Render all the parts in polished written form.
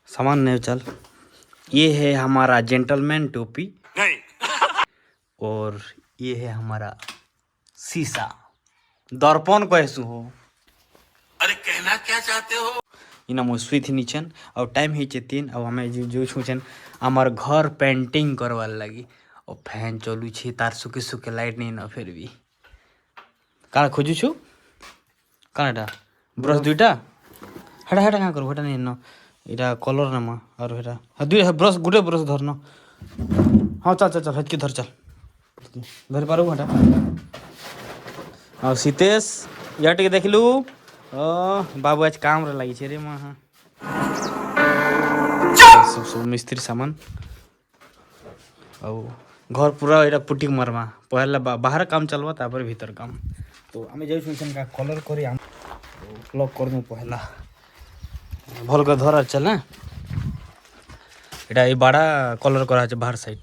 सामान नहीं चल। ये है हमारा जेंटलमैन टोपी और ये है हमारा शीशा दर्पण को ऐसू हो। अरे कहना क्या चाहते हो? इना मुस्वी थी नीचन और टाइम ही 3 अब हमें जो छूचन हमार घर पेंटिंग करवा लगी और फैन चलू छे तार सुखे सुखे लाइट नहीं ना फिर भी का खोजू छु काटा ब्रश दुईटा हेटा हेटा का करू हेटा नहीं न इटा कलर ना मा और हेटा दुई ब्रश गुटे ब्रश धर न। हाँ चल चल चल हटके धर चल धर पारू हेटा और सीतेश या टिके देखलू बाबू आज काम रे लगी छे रे मां। हाँ सब मिस्त्री सामान और घर पूरा एटा पुट्टी मारमा पहला बाहर काम चलवा तापर भीतर काम तो आमे जाई सुन का कलर करी हम लॉक कर दू पहला भल के धर चल ना एटा ए बड़ा कलर करा छ बाहर साइड।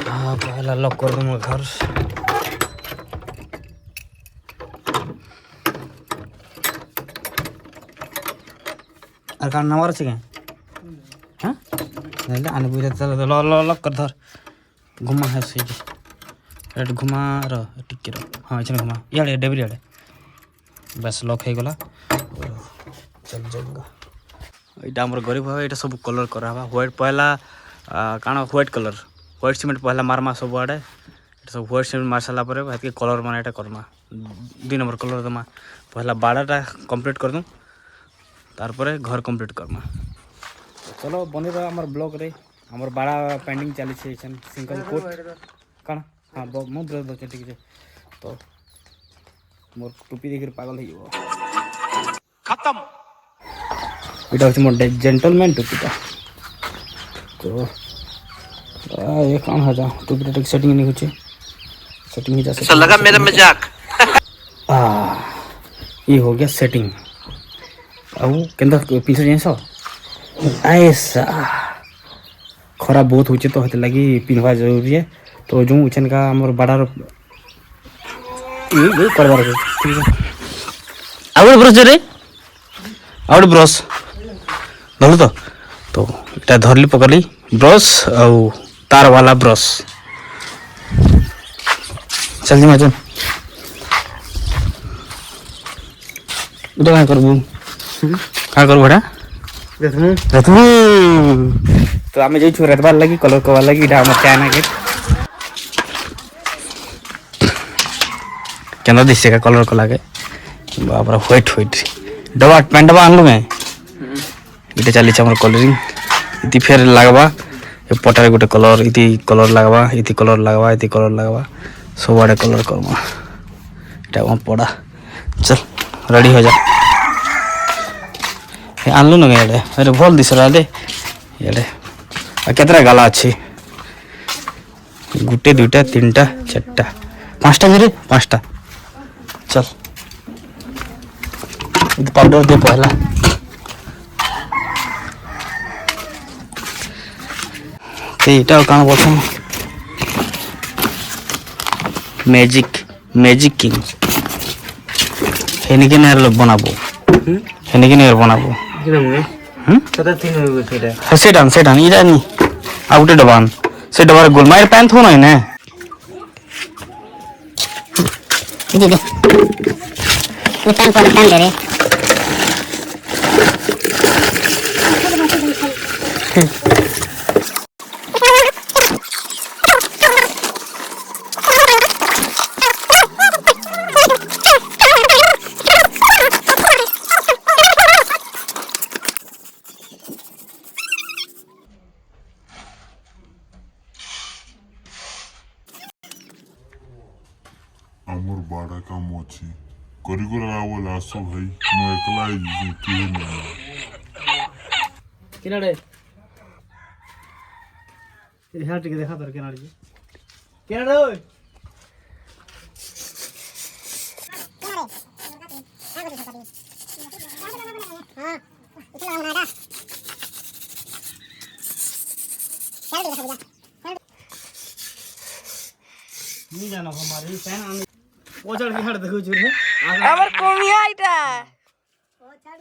हां पहला लॉक कर दू घर और का नंबर छै हां ले आने बुझे चल लॉक कर धर घुमा है सीधी रेड घुमा र टिके र हां इछन घुमा याडे डेबरी याडे बस लॉक है गला चल जाएगा। एटा हमर गरीब है एटा सब कलर करावा व्हाइट पहला काना व्हाइट कलर व्हाइट सीमेंट पहला मारमा सब आडे एटा सब व्हाइट सीमेंट मारसाला परे भात के कलर माने एटा करमा 2 नंबर कलर दमा पहला बाड़ाटा कंप्लीट कर दूं तार परे घर कंप्लीट करमा। चलो बनी रहा हमर ब्लॉग रे हमर बड़ा पेंडिंग चली छे एछन सिंगल कोट काना हां मो ब्रश बचे ठीक छे तो मोर टोपी देखिर पागल हो जाबो खत्म। इटा होचे मोर जेंटलमैन टोपीटा तो ये काम है जा टोपीटा ठीक सेटिंग नहीं होचे सेटिंग ही जा ऐसा लगा मेरा मजाक। ये हो गया सेटिंग अब केंदा पीछे जैसा ऐसा खराब बहुत होचे तो हते लगी पिनवा जरूरी है तो जो उछन का हमर बड़ा ये करवा रहे ठीक है। आउट ब्रश रे आउट ब्रश धरल तो इटा धरली पकड़ली ब्रश और तार वाला ब्रश चल जी मचन इटा करबू का करू बड़ा रथमू तो आमे जाई छु रथबार लगी कलर कवा लगी इटा हमर चाइना के केना दिसे का कलर को लागे बाप रे व्हाइट व्हाइट डबा पेंट बा आनलु मैं इटा चली छ हमर कलरिंग इति फेर लागबा ए पटारे गुटे कलर इति कलर लागबा इति कलर लागबा इति कलर लागबा सब आडे कलर करमा इटा हम पड़ा चल रेडी हो जा आनलु न गेडे अरे भल दिस रहा दे येडे आ केतरा गाला अछि गुटे दुटा तीनटा चारटा पांचटा रे पांचटा चल इधर पाउडर दे पहला एटा काना बोलछन मैजिक किंग हेनी के नेर बनाबो हेनी के नेर बनाबो कता तीन हो सेटा सेटान इरा नी आउटे डबान से डबार गोल मार पैन थो नै ने दे ये पैन दे रे আমার বাড়া কাম আছে করিগুলা বলে আসো ভাই মু একলাই কি না किनारे यहाँ टिके देखा तर किनारे जी किनारे ओए हां इतना बनाना चल देखा जा नहीं जाना हमारे फैन आने ओ चढ़ के हट देखो जुरे আমার কমিয়া এটা ও ছাড়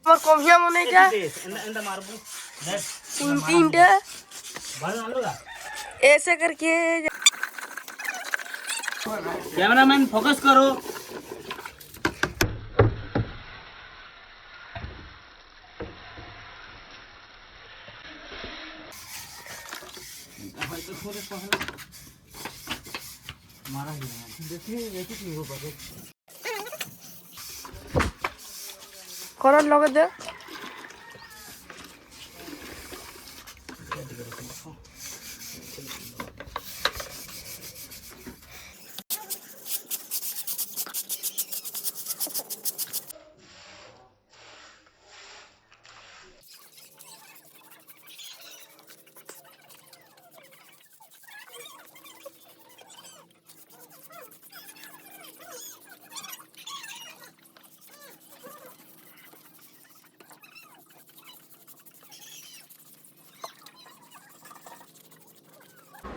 আমার কমিয়া মনে যা उल्टी ऐसे करके कैमरामैन फोकस करो। করার লগে দে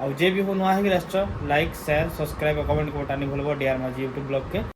ଆଉ जे भी हो नुआ है लाइक शेयर सब्सक्राइब और कमेंट को बटानी भूलबो डियर माझी यूट्यूब ब्लॉग के।